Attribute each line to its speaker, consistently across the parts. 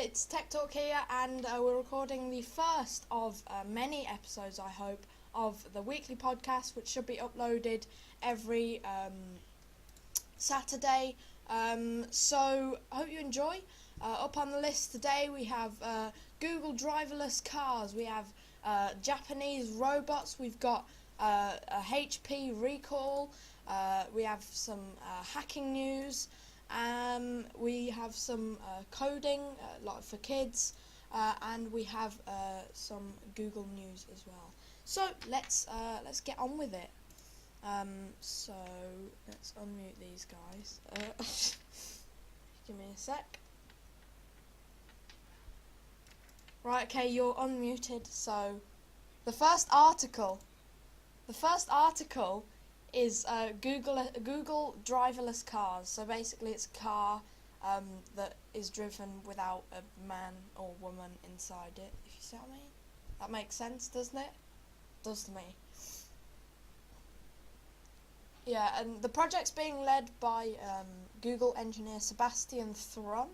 Speaker 1: it's Tech Talk here, and we're recording the first of many episodes, I hope, of the weekly podcast, which should be uploaded every Saturday. So I hope you enjoy. Up on the list today we have Google driverless cars, we have Japanese robots, we've got a HP recall, we have some hacking news. We have some coding, like for kids, and we have some Google news as well. So let's get on with it. So let's unmute these guys. Give me a sec. Right, okay, you're unmuted. So the first article is Google driverless cars. So basically it's a car that is driven without a man or woman inside it, if you see what I mean. That makes sense, doesn't it? Does to me. Yeah, and the project's being led by Google engineer Sebastian Thrun.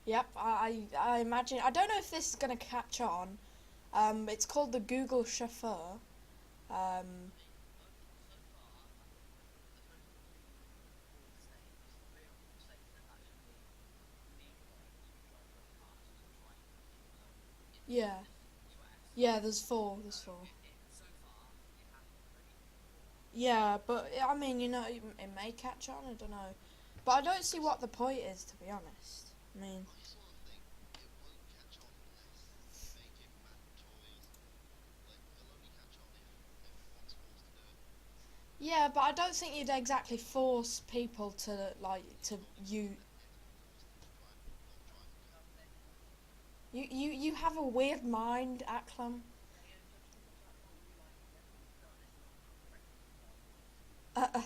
Speaker 1: Yep, I imagine. I don't know if this is going to catch on. It's called the Google Chauffeur. Yeah, yeah. There's four. Yeah, but I mean, it may catch on. I don't know, but I don't see what the point is, to be honest. I mean. Yeah, but I don't think you'd exactly force people to you. You have a weird mind, Aklam. Uh, uh,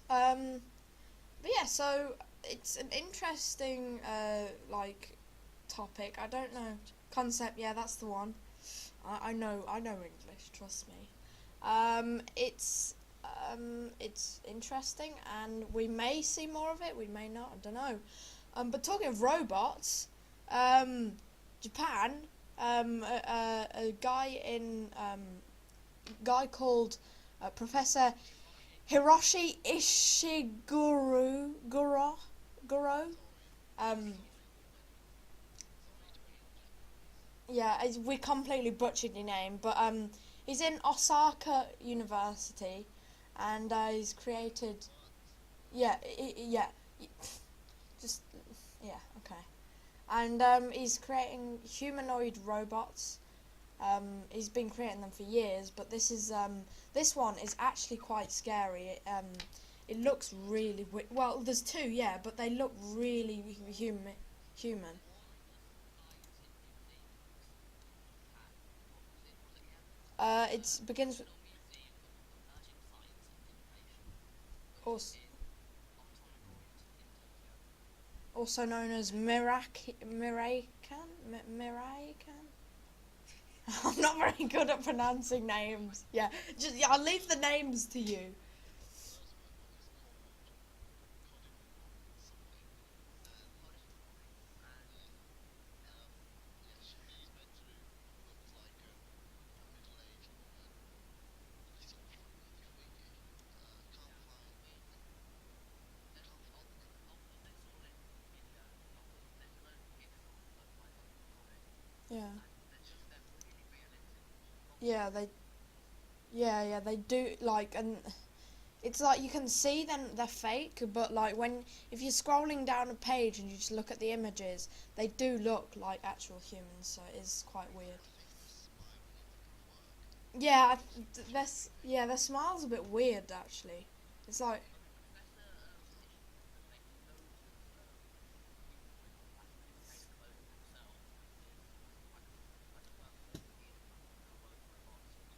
Speaker 1: um, but yeah, so it's an interesting topic. I don't know concept. Yeah, that's the one. I know English. Trust me. It's interesting, and we may see more of it. We may not. I don't know. But talking of robots, Japan, a guy called Professor Hiroshi Guro. Um, yeah, we completely butchered your name, but he's in Osaka University, and he's created. Yeah, yeah, just yeah, okay. And he's creating humanoid robots. He's been creating them for years, but this one is actually quite scary. It looks really well. There's two, yeah, but they look really human. It begins with also, also known as Mirakan. I'm not very good at pronouncing names. Yeah, I'll leave the names to you. Yeah. Yeah, they do and it's like you can see them they're fake, but if you're scrolling down a page and you just look at the images, they do look like actual humans, so it is quite weird. Yeah, their smile's a bit weird actually. It's like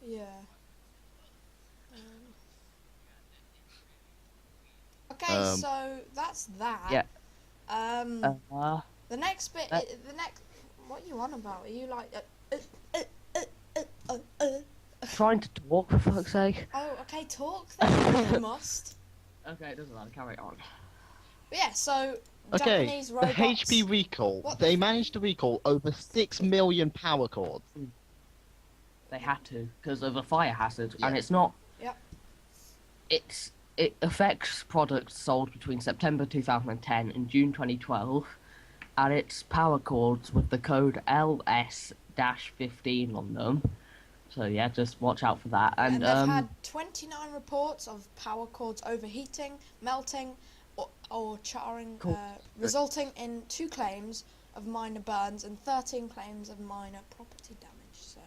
Speaker 1: yeah. Um, okay,
Speaker 2: Um,
Speaker 1: so that's that.
Speaker 2: yeah.
Speaker 1: Um,
Speaker 2: Uh,
Speaker 1: the next bit,
Speaker 2: uh,
Speaker 1: the next. What are you on about? Are you uh, uh, uh, uh, uh, uh, uh?
Speaker 2: Trying to talk for fuck's sake.
Speaker 1: Oh, Okay, talk then. You must.
Speaker 2: Okay, it doesn't matter. Carry on.
Speaker 1: But yeah, so
Speaker 3: Okay,
Speaker 1: Japanese
Speaker 3: the HP
Speaker 1: robots.
Speaker 3: recall.
Speaker 1: What the
Speaker 3: They managed to recall over 6 million power cords.
Speaker 2: They had to because of a fire hazard,
Speaker 3: Yeah.
Speaker 2: and it's not.
Speaker 1: Yep.
Speaker 2: It affects products sold between September 2010 and June 2012, and it's power cords with the code LS-15 on them. So yeah, just watch out for that.
Speaker 1: And they've had 29 reports of power cords overheating, melting, or charring,
Speaker 2: Cool.
Speaker 1: resulting in 2 claims of minor burns and 13 claims of minor property damage. So,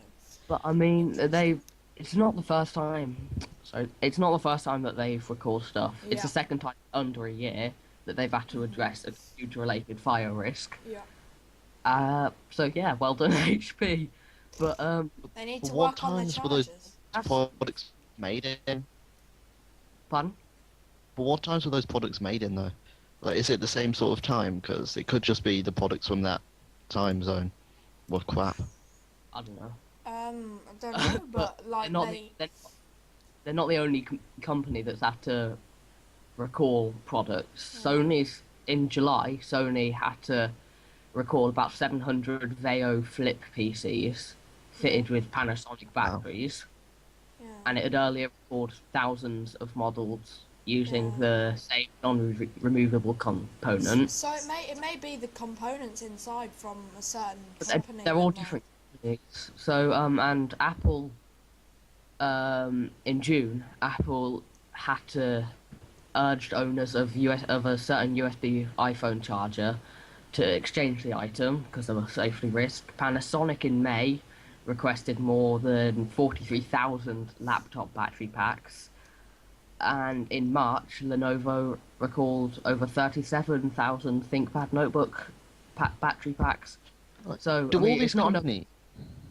Speaker 2: But I mean,
Speaker 1: interesting.
Speaker 2: it's not the first time. So it's not the first time that they've recalled stuff. It's
Speaker 1: Yeah.
Speaker 2: the second time under a year that they've had to address a computer-related fire risk.
Speaker 1: Yeah.
Speaker 2: So yeah, well done HP. But
Speaker 1: They need
Speaker 3: But
Speaker 1: to
Speaker 3: what
Speaker 1: work on their
Speaker 3: times were those
Speaker 1: chargers.
Speaker 3: products made in?
Speaker 2: pardon?
Speaker 3: But what times were those products made in, though? Like, is it the same sort of time? Because it could just be the products from that time zone were crap.
Speaker 2: I don't know.
Speaker 1: I don't know, but like
Speaker 2: They're not the only company that's had to recall products. Sony's in July. Sony had to recall about 700 Veo Flip PCs fitted with Panasonic batteries,
Speaker 1: yeah.
Speaker 2: and it had earlier recalled thousands of models using
Speaker 1: Yeah.
Speaker 2: the same non-removable component.
Speaker 1: So it may be the components inside from a certain
Speaker 2: But
Speaker 1: company.
Speaker 2: they're all
Speaker 1: that might-
Speaker 2: different companies. So and Apple in June, Apple had to urged owners of a certain USB iPhone charger to exchange the item because of a safety risk. Panasonic in May requested more than 43,000 laptop battery packs, and in March, Lenovo recalled over 37,000 ThinkPad notebook battery packs. So
Speaker 3: Do
Speaker 2: I mean,
Speaker 3: all these companies?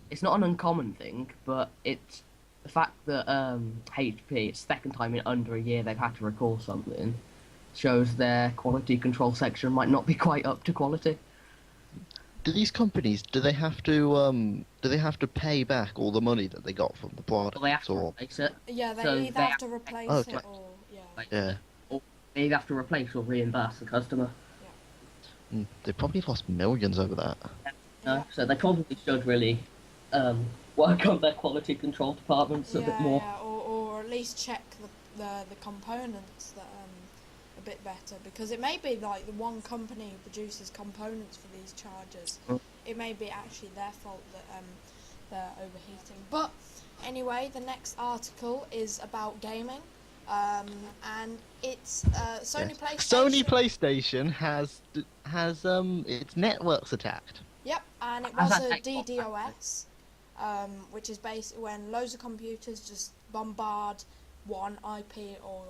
Speaker 2: it's not an uncommon thing, but it's the fact that HP, it's the second time in under a year they've had to recall something, shows their quality control section might not be quite up to quality.
Speaker 3: Do these companies? Do they have to pay back all the money that they got from the product?
Speaker 2: Well, they have to
Speaker 3: or
Speaker 2: replace it.
Speaker 1: Yeah, they
Speaker 2: So
Speaker 1: either
Speaker 2: they
Speaker 1: have to replace
Speaker 3: Okay.
Speaker 1: it or yeah.
Speaker 3: yeah,
Speaker 2: Or they either have to replace or reimburse the customer.
Speaker 3: they probably lost millions over that.
Speaker 1: Yeah.
Speaker 2: So they probably should really work on their quality control departments a bit more.
Speaker 1: Yeah, or at least check the components that a bit better, because it may be like the one company who produces components for these chargers. It may be actually their fault that they're overheating. But anyway, the next article is about gaming, and it's Sony PlayStation.
Speaker 3: Sony PlayStation has its networks attacked.
Speaker 1: Yep, and it
Speaker 2: How's
Speaker 1: was
Speaker 2: that
Speaker 1: a
Speaker 2: Xbox,
Speaker 1: DDoS, which is basically when loads of computers just bombard one IP or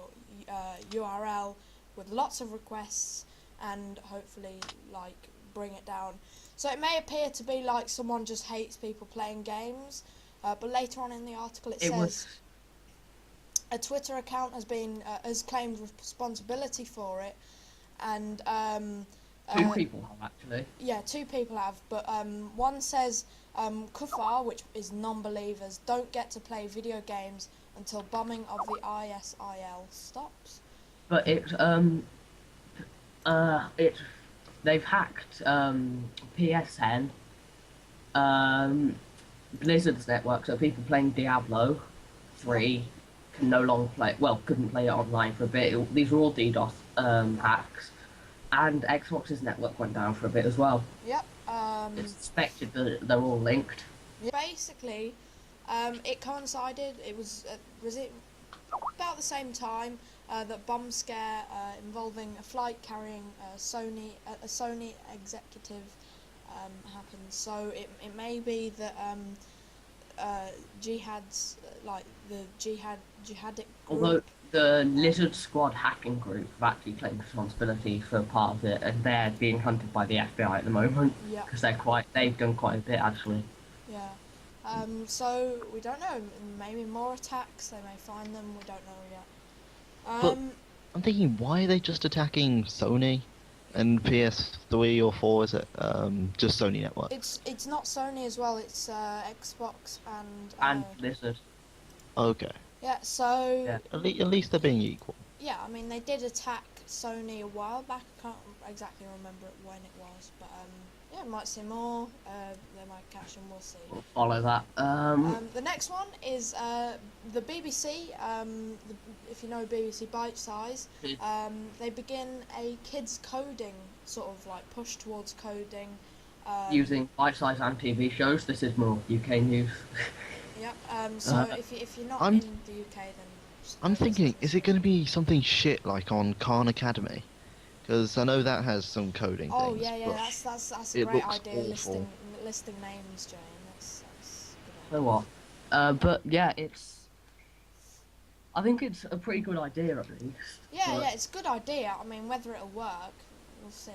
Speaker 1: URL with lots of requests and hopefully like bring it down. So it may appear to be like someone just hates people playing games, but later on in the article it says a Twitter account has claimed responsibility for it, and
Speaker 2: Two people have actually.
Speaker 1: yeah, 2 people have, but one says Kufar, which is non-believers, don't get to play video games until bombing of the ISIL stops.
Speaker 2: But they've hacked PSN, Blizzard's network, so people playing Diablo 3 can no longer play. Well, couldn't play it online for a bit. These were all DDoS hacks, and Xbox's network went down for a bit as well.
Speaker 1: Yep.
Speaker 2: It's suspected that they're all linked.
Speaker 1: Basically, it coincided. It was it about the same time that bomb scare involving a flight carrying a Sony executive happened. So it may be that jihads like the jihadic group.
Speaker 2: Although the Lizard Squad hacking group have actually claimed responsibility for part of it, and they're being hunted by the FBI at the moment
Speaker 1: Yeah.
Speaker 2: because they've done quite a bit actually.
Speaker 1: Yeah. So we don't know. Maybe more attacks. They may find them. We don't know yet.
Speaker 3: But I'm thinking, why are they just attacking Sony and PS3 or 4? Is it just Sony network?
Speaker 1: It's not Sony as well. It's Xbox and
Speaker 2: And Lizard.
Speaker 3: Okay.
Speaker 1: Yeah, so
Speaker 2: Yeah.
Speaker 3: At least they're being equal.
Speaker 1: yeah, I mean they did attack Sony a while back. I can't exactly remember when it was, but yeah, might see more. They might catch them. We'll see.
Speaker 2: We'll follow that.
Speaker 1: The next one is the BBC. If you know BBC Bite Size, they begin a kids coding sort of like push towards coding.
Speaker 2: Using bite-size and TV shows. This is more UK news.
Speaker 1: Yep. So if you're not
Speaker 3: I'm-
Speaker 1: in the UK, then just
Speaker 3: I'm
Speaker 1: don't listen
Speaker 3: thinking,
Speaker 1: to
Speaker 3: is
Speaker 1: this
Speaker 3: it going to be something shit like on Khan Academy? Because I know that has some coding
Speaker 1: Oh
Speaker 3: things.
Speaker 1: yeah,
Speaker 3: but
Speaker 1: that's a
Speaker 3: it
Speaker 1: great
Speaker 3: looks
Speaker 1: idea.
Speaker 3: awful.
Speaker 1: Listing names, Jane. That's a good
Speaker 2: So what? But yeah, I think it's a pretty good idea at least.
Speaker 1: Yeah,
Speaker 2: But
Speaker 1: yeah, it's a good idea. I mean, whether it'll work, we'll see.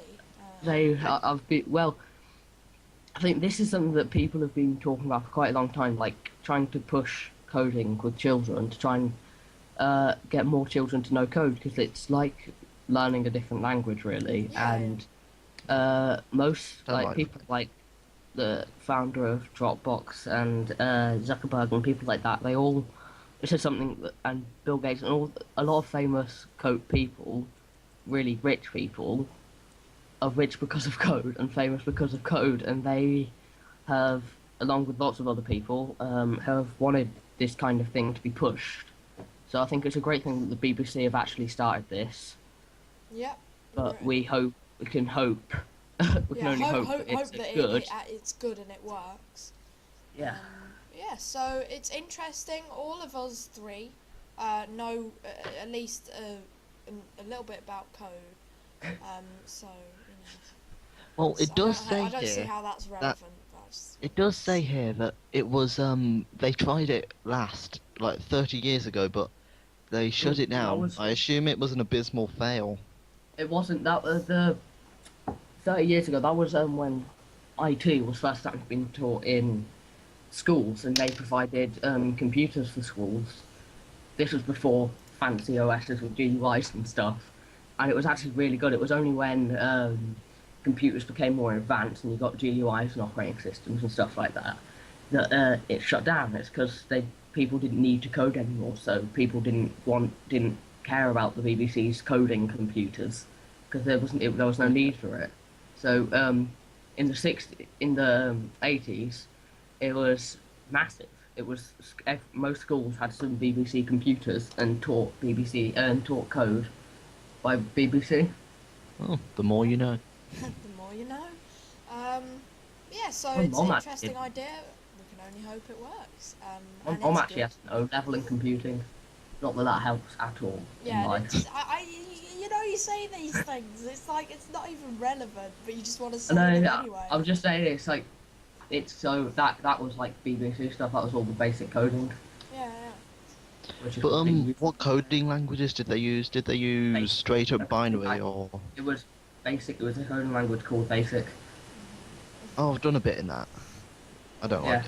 Speaker 2: I think this is something that people have been talking about for quite a long time, like trying to push coding with children to try and get more children to know code, because it's like learning a different language, really.
Speaker 1: Yeah.
Speaker 2: And most
Speaker 3: Don't
Speaker 2: like
Speaker 3: like
Speaker 2: people
Speaker 3: that.
Speaker 2: like the founder of Dropbox and Zuckerberg and people like that, they all this is something that, and Bill Gates and a lot of famous code people, really rich people, are rich because of code and famous because of code, and they have, along with lots of other people, have wanted this kind of thing to be pushed. So I think it's a great thing that the BBC have actually started this,
Speaker 1: Yep.
Speaker 2: but
Speaker 1: right.
Speaker 2: we can hope, we can only hope that it's
Speaker 1: that
Speaker 2: good.
Speaker 1: it's good and it works.
Speaker 2: Yeah.
Speaker 1: Yeah, so it's interesting. All of us three know at least a little bit about code. So,
Speaker 3: Well,
Speaker 1: so
Speaker 3: it does
Speaker 1: I
Speaker 3: say
Speaker 1: don't see
Speaker 3: here
Speaker 1: how that's relevant. That's,
Speaker 3: it does say here that it was they tried it last like 30 years ago, but they shut it
Speaker 2: that
Speaker 3: down.
Speaker 2: was-
Speaker 3: I assume it was an abysmal fail.
Speaker 2: It wasn't that the 30 years ago. That was when IT was first starting to be taught in schools, and they provided computers for schools. This was before fancy OSs with GUIs and stuff, and it was actually really good. It was only when computers became more advanced and you got GUIs and operating systems and stuff like that that it shut down. It's because people didn't need to code anymore, so people didn't care about the BBC's coding computers because there was no need for it. So in the 80s, it was massive. It was most schools had some BBC computers and taught code by BBC.
Speaker 3: Oh, the more you know.
Speaker 1: the more you know. Yeah, so
Speaker 2: My
Speaker 1: it's an
Speaker 2: mum
Speaker 1: interesting
Speaker 2: actually-
Speaker 1: idea. We can only hope it works.
Speaker 2: My
Speaker 1: And
Speaker 2: mom
Speaker 1: it's
Speaker 2: actually
Speaker 1: good.
Speaker 2: has an O level in computing. Not that helps at all in
Speaker 1: Yeah,
Speaker 2: life.
Speaker 1: you say these things. It's like it's not even relevant, but you just want to say
Speaker 2: No,
Speaker 1: it anyway.
Speaker 2: I'm just saying it's like that was like BBC stuff. That was all the basic coding,
Speaker 1: Yeah,
Speaker 2: which is
Speaker 3: But
Speaker 2: completely-
Speaker 3: what coding languages did they use? Did they use
Speaker 2: Basic.
Speaker 3: straight up binary or?
Speaker 2: It was basic. It was a coding language called Basic.
Speaker 3: Oh, I've done a bit in that. I don't
Speaker 2: Yeah.
Speaker 3: like.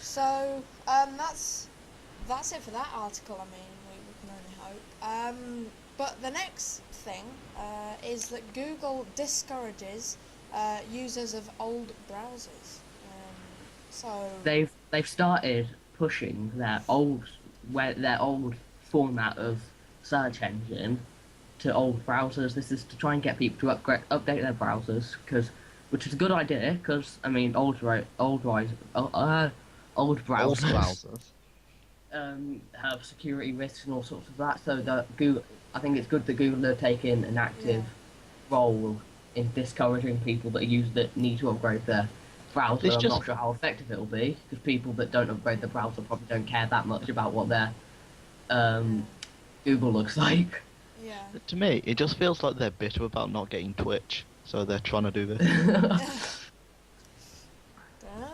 Speaker 1: So that's it for that article. I mean, we can only hope. But the next thing is that Google discourages users of old browsers. So
Speaker 2: They've started pushing their old format of search engine to old browsers. This is to try and get people to update their browsers, which is a good idea. Because I mean, old browsers
Speaker 3: Old browsers.
Speaker 2: have security risks and all sorts of that. So I think it's good that Google are taking an active role in discouraging people that need to upgrade their browser.
Speaker 3: It's
Speaker 2: I'm
Speaker 3: just-
Speaker 2: not sure how effective it'll be, because people that don't upgrade their browser probably don't care that much about what their Google looks like.
Speaker 1: yeah.
Speaker 3: To me, it just feels like they're bitter about not getting Twitch, so they're trying to do this.
Speaker 1: Dunno.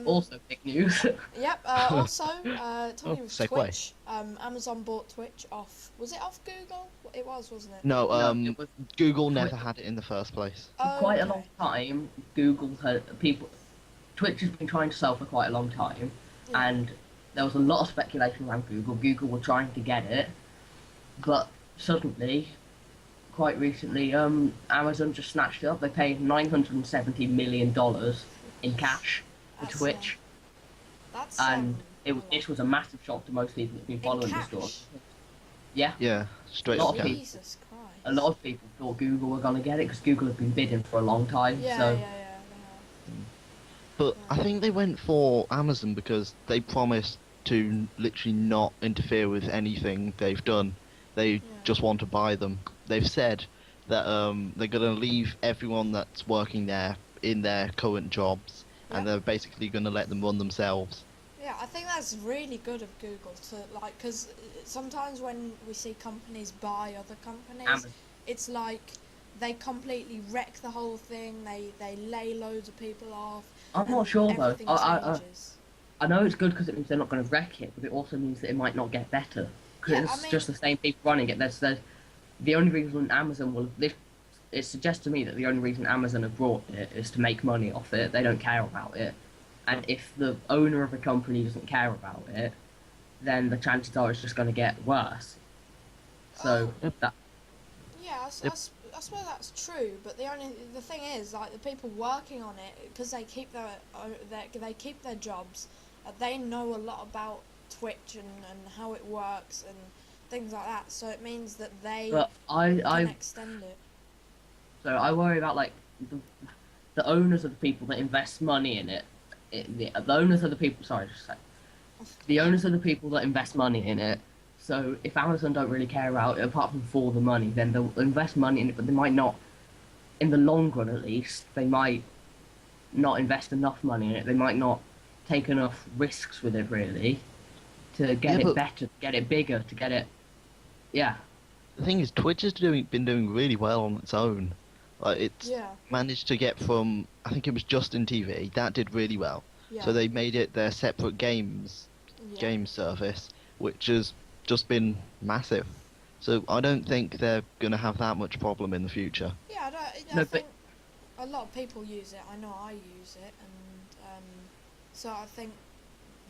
Speaker 2: Also big news.
Speaker 1: Yep. Also, talking of
Speaker 3: segue.
Speaker 1: Twitch, Amazon bought Twitch off. Was it off Google? It was, wasn't it?
Speaker 3: No,
Speaker 2: it was
Speaker 3: Google never had it in the first place.
Speaker 2: for
Speaker 1: Oh,
Speaker 2: quite a
Speaker 1: okay.
Speaker 2: long time. Twitch has been trying to sell for quite a long time,
Speaker 1: Yeah.
Speaker 2: and there was a lot of speculation around Google. Google were trying to get it, but suddenly, quite recently, Amazon just snatched it up. They paid $970 million in cash for
Speaker 1: That's,
Speaker 2: Twitch.
Speaker 1: That's
Speaker 2: And This was a massive shock to most people that've been
Speaker 1: In
Speaker 2: following the story.
Speaker 1: cash.
Speaker 2: Yeah,
Speaker 3: Yeah, straight
Speaker 2: lot
Speaker 3: up
Speaker 2: of
Speaker 3: cash.
Speaker 2: people-
Speaker 1: Jesus Christ.
Speaker 2: a lot of people thought Google were gonna get it because Google have been bidding for a long time.
Speaker 1: Yeah,
Speaker 2: So
Speaker 1: yeah, yeah.
Speaker 3: But
Speaker 1: Yeah.
Speaker 3: I think they went for Amazon because they promised to literally not interfere with anything they've done. They
Speaker 1: Yeah.
Speaker 3: just want to buy them. They've said that they're going to leave everyone that's working there in their current jobs, and
Speaker 1: Yeah.
Speaker 3: they're basically going to let them run themselves.
Speaker 1: Yeah, I think that's really good of Google to like, because sometimes when we see companies buy other companies,
Speaker 2: Amazon.
Speaker 1: it's like they completely wreck the whole thing. They lay loads of people off.
Speaker 2: I'm
Speaker 1: And
Speaker 2: not sure though.
Speaker 1: everything changes.
Speaker 2: I know it's good because it means they're not going to wreck it, but it also means that it might not get better because
Speaker 1: Yeah,
Speaker 2: it's
Speaker 1: I mean,
Speaker 2: just the same people running it. There's the only reason Amazon will this it suggests to me that the only reason Amazon have brought it is to make money off it. They don't care about it, and if the owner of a company doesn't care about it, then the chances are it's just going to get worse. So
Speaker 1: oh,
Speaker 2: that
Speaker 1: yeah,
Speaker 3: Yep.
Speaker 1: I suppose that's true. But the thing is, like the people working on it, because they keep their jobs, they know a lot about Twitch and how it works and things like that. So it means that they
Speaker 2: but
Speaker 1: can
Speaker 2: I
Speaker 1: extend it.
Speaker 2: so I worry about like the owners of the people that invest money in it. The owners of the people. Sorry, just a sec. The owners are the people that invest money in it. So if Amazon don't really care about it, apart from for the money, then they'll invest money in it, but they might not, in the long run at least, they might not invest enough money in it. They might not take enough risks with it really to get
Speaker 3: Yeah,
Speaker 2: it
Speaker 3: but
Speaker 2: better, to get it bigger, to get it. Yeah,
Speaker 3: the thing is, Twitch has been doing really well on its own. Like it's
Speaker 1: Yeah,
Speaker 3: managed to get from, I think it was Justin TV that did really well.
Speaker 1: yeah,
Speaker 3: So they made it their separate
Speaker 1: yeah.
Speaker 3: game service, which has just been massive. So I don't think they're gonna have that much problem in the future.
Speaker 1: Yeah, I
Speaker 2: no, but
Speaker 1: think a lot of people use it. I know I use it, and so I think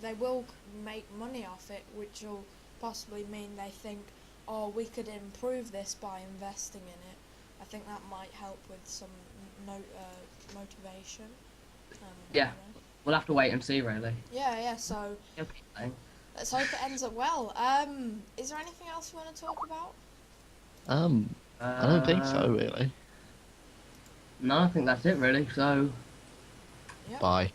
Speaker 1: they will make money off it, which will possibly mean they think, oh, we could improve this by investing in it. I think that might help with some motivation.
Speaker 2: yeah,
Speaker 1: You know.
Speaker 2: we'll have to wait and see really.
Speaker 1: Yeah. So
Speaker 2: Okay.
Speaker 1: let's hope it ends up well. Is there anything else you want to talk about?
Speaker 3: I don't think so, really.
Speaker 2: No, I think that's it really. So
Speaker 1: Yeah.
Speaker 3: Bye.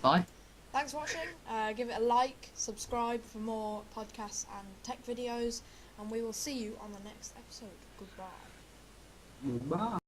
Speaker 2: bye.
Speaker 1: Thanks for watching. Give it a like, subscribe for more podcasts and tech videos, and we will see you on the next episode. Goodbye.
Speaker 2: Bye.